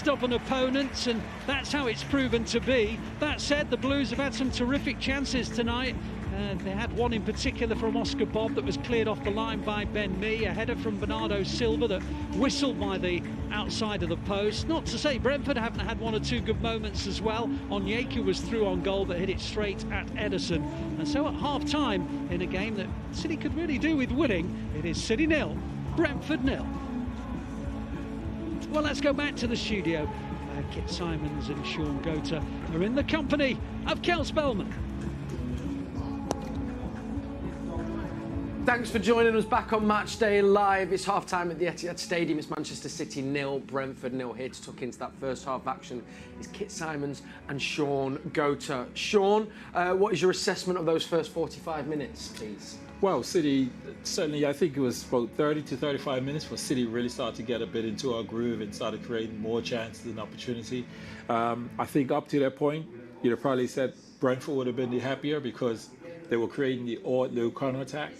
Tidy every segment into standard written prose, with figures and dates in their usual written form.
stubborn opponents, and that's how it's proven to be. That said, the Blues have had some terrific chances tonight. They had one in particular from Oscar Bobb that was cleared off the line by Ben Mee, a header from Bernardo Silva that whistled by the outside of the post. Not to say Brentford haven't had one or two good moments as well. Onyeka was through on goal but hit it straight at Ederson. And so at half-time, in a game that City could really do with winning, it is City 0, Brentford 0. Well, let's go back to the studio. Kit Symons and Shaun are in the company of Cel Spellman. Thanks for joining us back on Matchday Live. It's half-time at the Etihad Stadium. It's Manchester City 0, Brentford 0. Here to tuck into that first half action is Kit Symons and Shaun Goater. Shaun, what is your assessment of those first 45 minutes, please? Well, City, certainly I think it was about 30 to 35 minutes for City really started to get a bit into our groove and started creating more chances and opportunity. I think up to that point, you'd have probably said Brentford would have been the happier because they were creating the odd little counter-attack.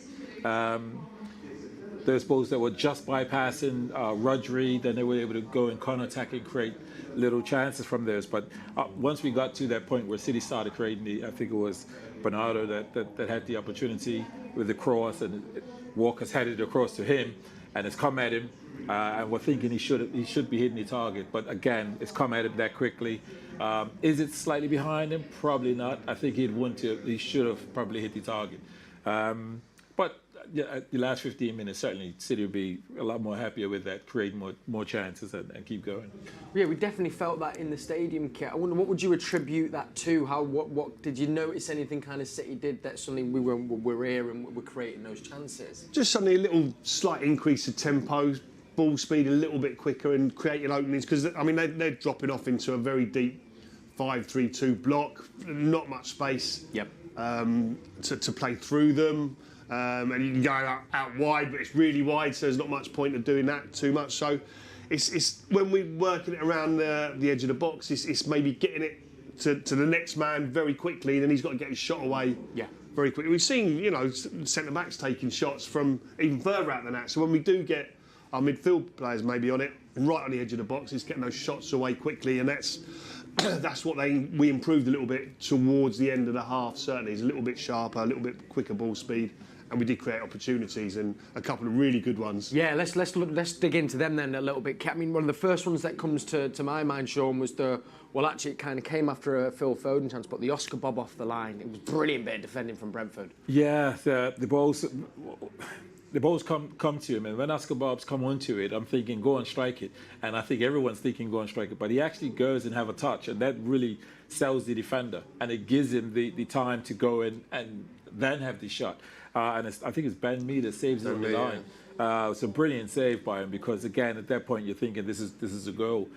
Those balls that were just bypassing Rodri, then they were able to go and counter-attack and create little chances from theirs. But once we got to that point where City started creating I think it was Bernardo that had the opportunity with the cross, and Walker's headed across to him, and it's come at him, and we're thinking he should be hitting the target. But again, it's come at him that quickly. Is it slightly behind him? Probably not. I think he should have probably hit the target. But yeah, the last 15 minutes, certainly City would be a lot more happier with that, create more chances and keep going. Yeah, we definitely felt that in the stadium, Kit. I wonder, what would you attribute that to? What did you notice anything kind of City did that suddenly we were here and we're creating those chances? Just suddenly a little slight increase of tempo, ball speed a little bit quicker and creating openings, because I mean they're dropping off into a very deep 5-3-2 block, not much space. Yep. To play through them. And you can go out wide, but it's really wide, so there's not much point of doing that too much. So it's when we're working it around the edge of the box, it's maybe getting it to the next man very quickly, then he's got to get his shot away very quickly. We've seen, centre-backs taking shots from even further out than that. So when we do get our midfield players maybe on it, right on the edge of the box, it's getting those shots away quickly, and that's what we improved a little bit towards the end of the half, certainly. It's a little bit sharper, a little bit quicker ball speed. And we did create opportunities and a couple of really good ones. Yeah, let's dig into them then a little bit. I mean, one of the first ones that comes to my mind, Shaun, was it kind of came after a Phil Foden chance, but the Oscar Bobb off the line. It was a brilliant bit of defending from Brentford. Yeah, the balls come to him, and when Oscar Bobb's come onto it, I'm thinking go and strike it, and I think everyone's thinking go and strike it, but he actually goes and have a touch, and that really sells the defender, and it gives him the time to go in and then have the shot. And I think it's Ben Mee that saves it on the line. It's a brilliant save by him, because again at that point you're thinking this is a goal.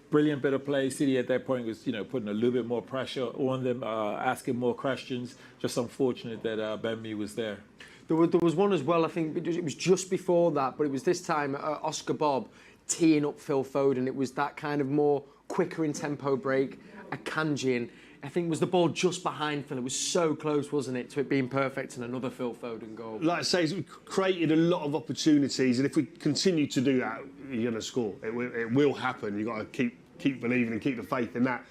Brilliant bit of play. City at that point was putting a little bit more pressure on them, asking more questions. Just unfortunate that Ben Mee was there. There was one as well, I think it was just before that, but it was this time Oscar Bobb teeing up Phil Foden. It was that kind of more quicker in tempo break, a Kanjian. I think it was the ball just behind Phil. It was so close, wasn't it, to it being perfect and another Phil Foden goal. Like I say, we created a lot of opportunities, and if we continue to do that, you're going to score. It will happen. You've got to keep believing and keep the faith in that.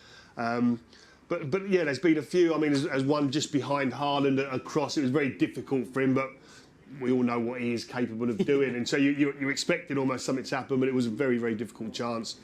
But yeah, there's been a few. I mean, as one just behind Haaland across, it was very difficult for him, but we all know what he is capable of doing, and so you expected almost something to happen, but it was a very, very difficult chance.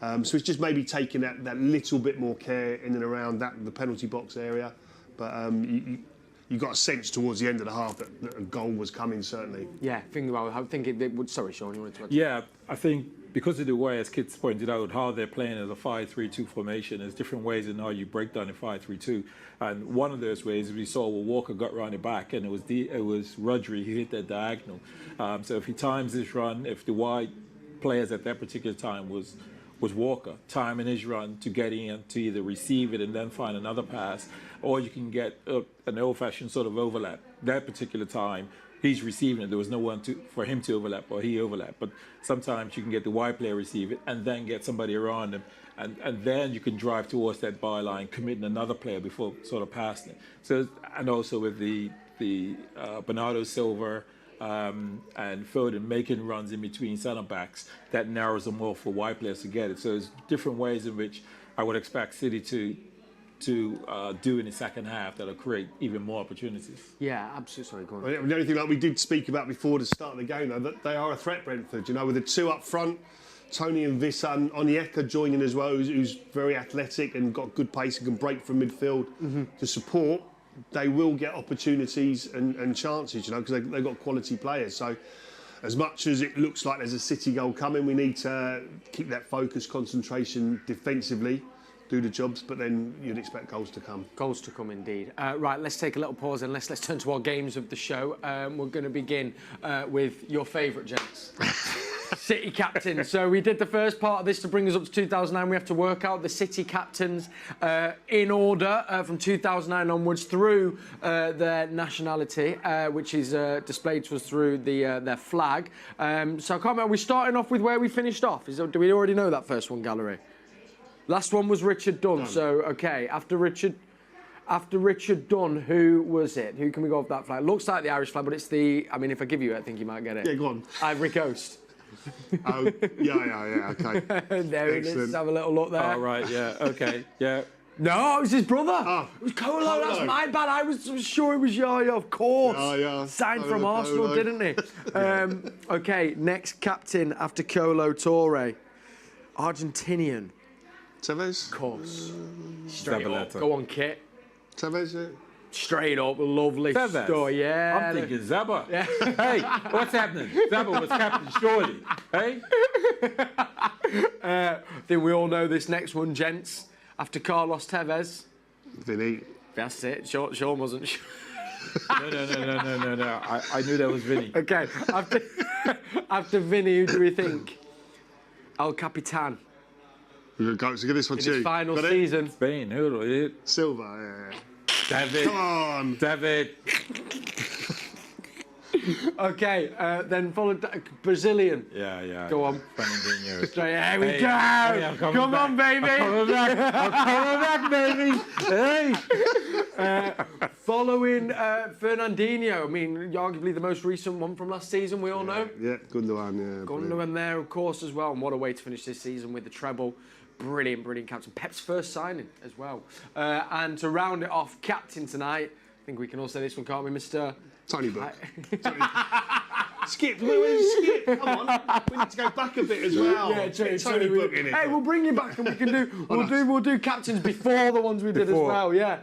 So it's just maybe taking that little bit more care in and around the penalty box area. But you got a sense towards the end of the half that a goal was coming, certainly. Yeah, I think it would. Sorry, Shaun, you wanted to add? Yeah, I think because of the way, as Kit's pointed out, how they're playing as a 5-3-2 formation, there's different ways in how you break down a 5-3-2. And one of those ways we saw where Walker got round the back, and it was Rodri who hit that diagonal. So if he times his run, if the wide players at that particular time was Walker, timing his run to get in to either receive it and then find another pass, or you can get an old-fashioned sort of overlap. That particular time, he's receiving it. There was no one for him to overlap, or he overlapped. But sometimes you can get the wide player receive it and then get somebody around him, and then you can drive towards that byline, committing another player before sort of passing it. So, and also with the Bernardo Silva, and Foden making runs in between centre backs, that narrows them more for wide players to get it. So there's different ways in which I would expect City to do in the second half that'll create even more opportunities. Yeah, absolutely. Sorry, go on. The only thing like we did speak about before the start of the game, though, that they are a threat, Brentford. You know, with the two up front, Tony and Vissan, Onyeka joining as well, who's very athletic and got good pace and can break from midfield to support. They will get opportunities and chances, you know, because they've got quality players. So, as much as it looks like there's a City goal coming, we need to keep that focus, concentration defensively, do the jobs, but then you'd expect goals to come. Goals to come, indeed. Right, let's take a little pause and let's turn to our games of the show. We're going to begin with your favourite, gents. City captain. So we did the first part of this to bring us up to 2009. We have to work out the City captains in order from 2009 onwards through their nationality, which is displayed to us through their flag. So I can't remember. We're starting off with where we finished off. Do we already know that first one, Gallery? Last one was Richard Dunn. So, okay, after Richard Dunn, who was it? Who can we go off that flag? Looks like the Irish flag, but it's the... I mean, if I give you it, I think you might get it. Yeah, go on. Ivory Coast. Oh, yeah, okay. There it is. Let's have a little look there. Oh, right, yeah, okay, yeah. No, it was his brother. Oh. It was Colo. That's my bad. I was sure it was Yaya, of course. Yeah. Signed from Arsenal, didn't he? Okay, next captain after Colo Torre. Argentinian. Tevez? Of course. Straight up. Zabaleta. Go on, Kit. Tevez, yeah. Straight up, lovely story. Yeah. I'm thinking Zaba. Yeah. Hey, what's happening? Zaba was captain, surely. Hey? I think we all know this next one, gents. After Carlos Tevez. Vinny. That's it. Shaun wasn't sure. No. I knew that was Vinny. Okay. After Vinny, who do we think? El Capitan. We're going to get this one In too. his final Got it? season. Spain, who is it? Silva, yeah. David. Come on. David. Okay, then followed Brazilian. Yeah. Go on. Fernandinho. There we go. Hey, Come on, baby. I'm coming back, baby. Hey. Following Fernandinho, I mean, arguably the most recent one from last season, we all know. Yeah, Gundogan, yeah. Gundogan there, of course, as well. And what a way to finish this season with the treble. Brilliant captain. Pep's first signing as well. And to round it off, captain tonight, I think we can all say this one, can't we, Mr. Tony Book. Skip, where's Skip? Come on, we need to go back a bit as well. Yeah, true. Tony Book in it. Hey, we'll bring you back and we can do. We'll do captains before the ones we did as well. Yeah.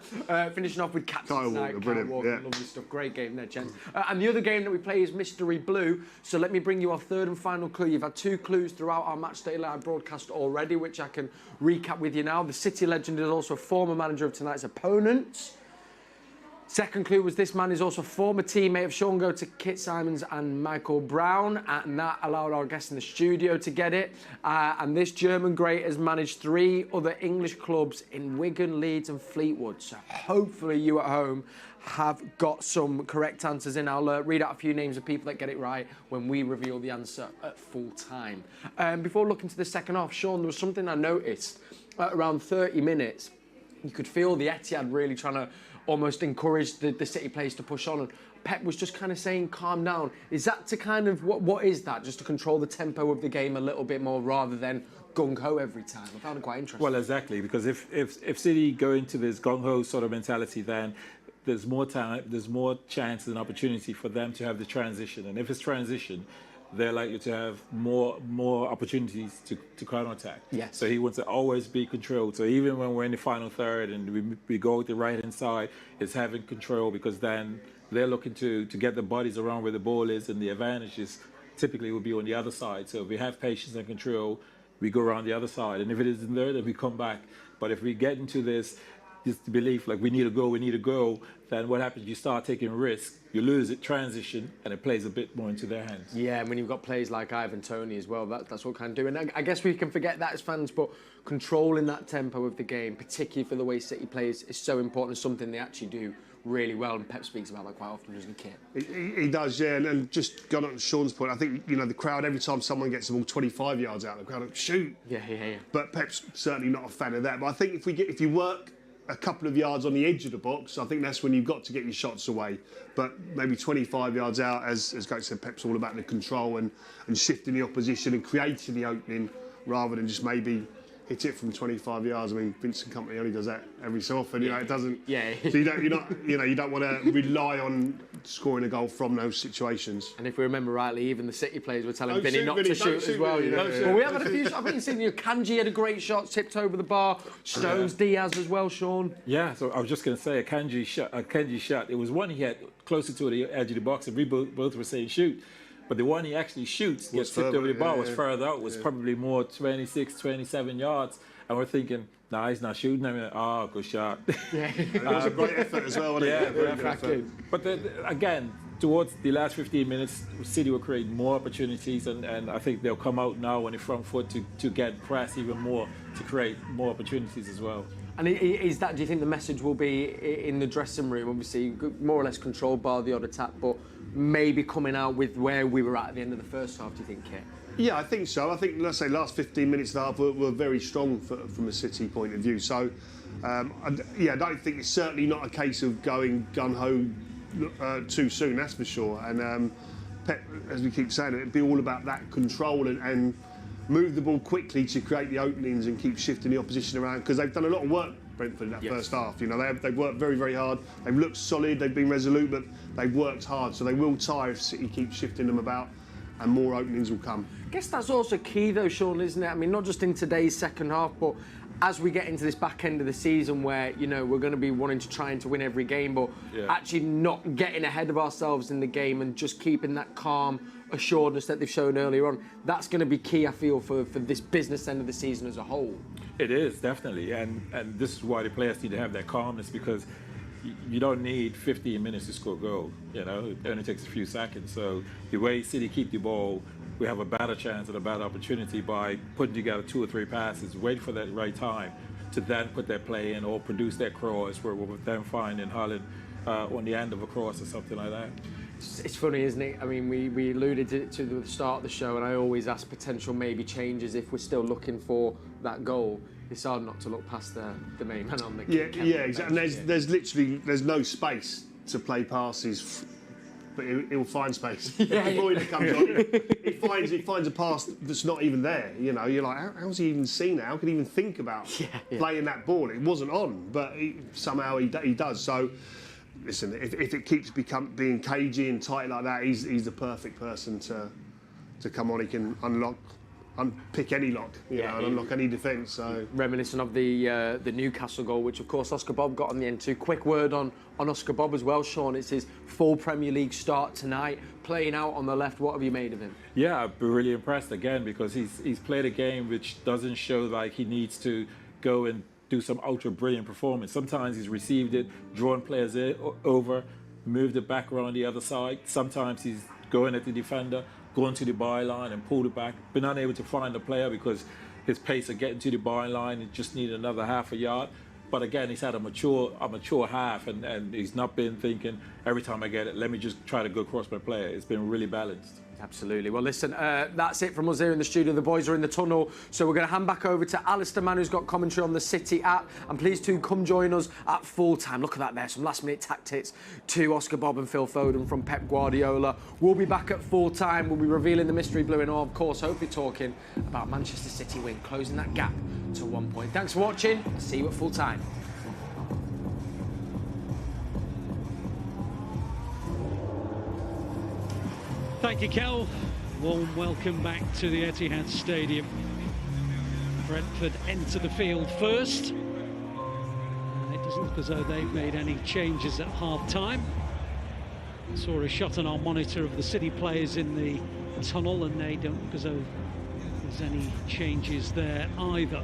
Finishing off with captains Kyle tonight. Walker, brilliant. Walker, Yeah. lovely stuff. Great game there, gents. And the other game that we play is Mystery Blue. So let me bring you our third and final clue. You've had 2 clues throughout our Matchday Live broadcast already, which I can recap with you now. The City legend is also a former manager of tonight's opponents. Second clue was this man is also a former teammate of Shaun to Kit Symons and Michael Brown, and that allowed our guests in the studio to get it. And this German great has managed 3 other English clubs in Wigan, Leeds and Fleetwood. So hopefully you at home have got some correct answers in. I'll read out a few names of people that get it right when we reveal the answer at full time. Before looking to the second half, Shaun, there was something I noticed at around 30 minutes. You could feel the Etihad really trying to almost encourage the City players to push on. And Pep was just kind of saying, calm down. Is that to kind of, what is that? Just to control the tempo of the game a little bit more rather than gung-ho every time? I found it quite interesting. Well, exactly, because if City go into this gung-ho sort of mentality, then there's more time, there's more chance and opportunity for them to have the transition. And if it's transition, they're likely to have more opportunities to counter-attack. Yes. So he wants to always be controlled. So even when we're in the final third and we go with the right-hand side, it's having control, because then they're looking to get the bodies around where the ball is, and the advantages typically will be on the other side. So if we have patience and control, we go around the other side. And if it isn't there, then we come back. But if we get into this belief, like we need to go, then what happens? You start taking risks, you lose it, transition, and it plays a bit more into their hands. Yeah, and when you've got players like Ivan Toney as well, that's what kind of do. And I guess we can forget that as fans, but controlling that tempo of the game, particularly for the way City plays, is so important. It's something they actually do really well, and Pep speaks about that quite often, doesn't he, Kit? He does, yeah. And just going on to Shaun's point, I think, you know, the crowd, every time someone gets the ball 25 yards out, the crowd will shoot. Yeah. But Pep's certainly not a fan of that. But I think if you work a couple of yards on the edge of the box, I think that's when you've got to get your shots away. But maybe 25 yards out, as Gareth said, Pep's all about the control and shifting the opposition and creating the opening rather than just maybe hit it from 25 yards. I mean, Vincent Kompany only does that every so often. You know, it doesn't. Yeah. So you don't want to rely on scoring a goal from those situations. And if we remember rightly, even the City players were telling Don't Vinny shoot, not Vinny, to don't shoot shoot, as well. Vinny, You know? don't shoot. Well, we have had a few. I think you've seen Kanji had a great shot, tipped over the bar. Stones, Diaz as well, Shaun. Yeah, so I was just going to say a Kanji shot. It was one he had closer to the edge of the box, and we both were saying shoot. But the one he actually shoots, gets tipped over the bar, was further out, was probably more 26, 27 yards. And we're thinking, nah, he's not shooting. I mean, good shot. Yeah. It was a great effort as well, wasn't it? Yeah, Very good effort. But again, towards the last 15 minutes, City will create more opportunities, and I think they'll come out now on the front foot to get press even more, to create more opportunities as well. And is that, do you think the message will be in the dressing room? Obviously, more or less controlled by the odd attack, but maybe coming out with where we were at the end of the first half, do you think, Kit? Yeah, I think so. I think, let's say, last 15 minutes of the half were very strong from a City point of view. So, I don't think it's certainly not a case of going gun-ho too soon, that's for sure. And Pep, as we keep saying, it'd be all about that control and move the ball quickly to create the openings and keep shifting the opposition around, because they've done a lot of work, Brentford, in that first half. You know, they've worked very, very hard. They've looked solid, they've been resolute, but they've worked hard. So they will tire if City keeps shifting them about, and more openings will come. I guess that's also key though, Shaun, isn't it? I mean, not just in today's second half, but as we get into this back end of the season where, you know, we're going to be wanting to try and to win every game, but actually not getting ahead of ourselves in the game and just keeping that calm assuredness that they've shown earlier on, that's going to be key, I feel, for this business end of the season as a whole. It is, definitely. And this is why the players need to have that calmness, because you don't need 15 minutes to score a goal. You know, it only takes a few seconds. So the way City keep the ball, we have a better chance and a better opportunity by putting together 2 or 3 passes, wait for that right time to then put that play in or produce that cross where we'll then find in Haaland on the end of a cross or something like that. It's funny, isn't it? I mean, we alluded to it to the start of the show, and I always ask potential maybe changes if we're still looking for that goal. It's hard not to look past the main man on the Yeah, exactly. And there's no space to play passes, but he'll find space. Bruyne comes on, he finds a pass that's not even there. You know, you're like, how's he even seen that? How can he even think about playing that ball? It wasn't on, but somehow he does. So, listen, if it keeps being cagey and tight like that, he's the perfect person to come on. He can unpick any lock, and unlock any defence. So reminiscent of the Newcastle goal, which of course Oscar Bobb got on the end too. Quick word on Oscar Bobb as well, Shaun. It's his full Premier League start tonight, playing out on the left. What have you made of him? Yeah, I've been really impressed again, because he's played a game which doesn't show like he needs to go and do some ultra brilliant performance. Sometimes he's received it, drawn players over, moved it back around the other side. Sometimes he's going at the defender, going to the byline and pulled it back, been unable to find the player because his pace of getting to the byline, it just needed another half a yard. But again, he's had a mature half, and he's not been thinking, every time I get it, let me just try to go across my player. It's been really balanced. Absolutely. Well, listen, that's it from us here in the studio. The boys are in the tunnel, so we're going to hand back over to Alistair Mann, who's got commentary on the City app. And please do come join us at full time. Look at that there, some last-minute tactics to Oscar Bobb and Phil Foden from Pep Guardiola. We'll be back at full time. We'll be revealing the mystery blue and all, of course, hopefully talking about Manchester City win, closing that gap to 1 point. Thanks for watching. See you at full time. Thank you, Kel. Warm welcome back to the Etihad Stadium. Brentford enter the field first. It doesn't look as though they've made any changes at half-time. Saw a shot on our monitor of the City players in the tunnel, and they don't look as though there's any changes there either.